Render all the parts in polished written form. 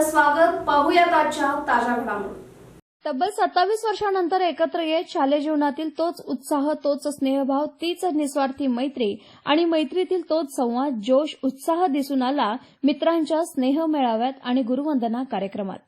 आपलं स्वागत. पाहूयात आजच्या ताज्या घडामोडी. तब्बल 27 वर्षांनंतर एकत्र येत शालेय जीवनातील तोच उत्साह, तोच स्नेहभाव, तीच निस्वार्थी मैत्री आणि मैत्रीतील तोच संवाद, जोश, उत्साह दिसून आला मित्रांच्या स्नेह मेळाव्यात आणि गुरुवंदना कार्यक्रमात.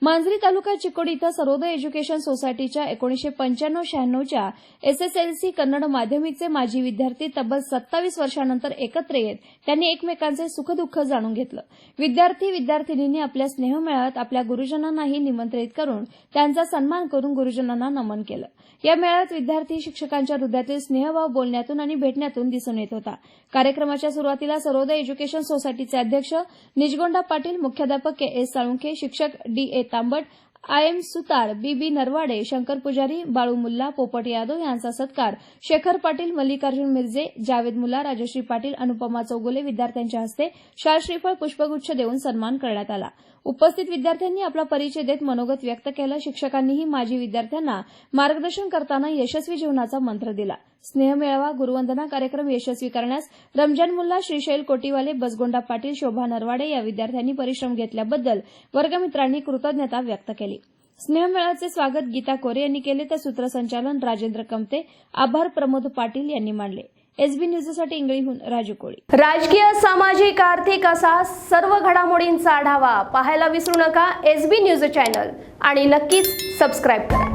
मांजरी तालुका चिकोडी इथं सर्वोदय एज्युकेशन सोसायटीच्या 1995-96च्या एसएसएलसी कन्नड माध्यमिकचे माजी विद्यार्थी तब्बल 27 वर्षांनंतर एकत्र येत त्यांनी एकमेकांचे सुखदुःख जाणून घेतलं. विद्यार्थी-विद्यार्थिनींनी आपल्या स्नेहमेळ्यात आपल्या गुरुजनांनाही निमंत्रित करून त्यांचा सन्मान करून गुरुजनांना नमन केलं. या मेळ्यात विद्यार्थी शिक्षकांच्या हृदयातील स्नेहभाव बोलण्यातून आणि भेटण्यातून दिसून येत होता. कार्यक्रमाच्या सुरुवातीला सर्वोदय एज्युकेशन सोसायटीचे अध्यक्ष निजगोंडा पाटील, मुख्याध्यापक के.एस. साळुंखे, शिक्षक डी.ए. तांबट, आय.एम. सुतार, बी.बी. नरवाडे, शंकर पुजारी, बाळू मुल्ला, पोपट यादव यांचा सत्कार शेखर पाटील, मल्लिकार्जुन मिर्जे, जावेद मुल्ला, राजश्री पाटील, अनुपमा चौगुले विद्यार्थ्यांच्या हस्ते शाल श्रीफळ पुष्पगुच्छ देऊन सन्मान करण्यात आला. उपस्थित विद्यार्थ्यांनी आपला परिचय देत मनोगत व्यक्त केलं. शिक्षकांनीही माजी विद्यार्थ्यांना मार्गदर्शन करताना यशस्वी जीवनाचा मंत्र दिला. स्नेहमेळावा गुरुवंदना कार्यक्रम यशस्वी करण्यास रमजान मुल्ला, श्रीशैल कोटीवाले, बसगोंडा पाटील, शोभा नरवाडे या विद्यार्थ्यांनी परिश्रम घेतल्याबद्दल वर्गमित्रांनी कृतज्ञता व्यक्त केली. स्नेहमेळ्याचे स्वागत गीता कोरे यांनी केले तर सूत्रसंचालन राजेंद्र कमते, आभार प्रमोद पाटील यांनी मानले. एसबी न्यूजसाठी इंगळीहून राजू कोळी. राजकीय, सामाजिक, आर्थिक असा सर्व घडामोडींचा आढावा पाहायला विसरू नका एसबी न्यूज चॅनल आणि नक्कीच सबस्क्राईब करा.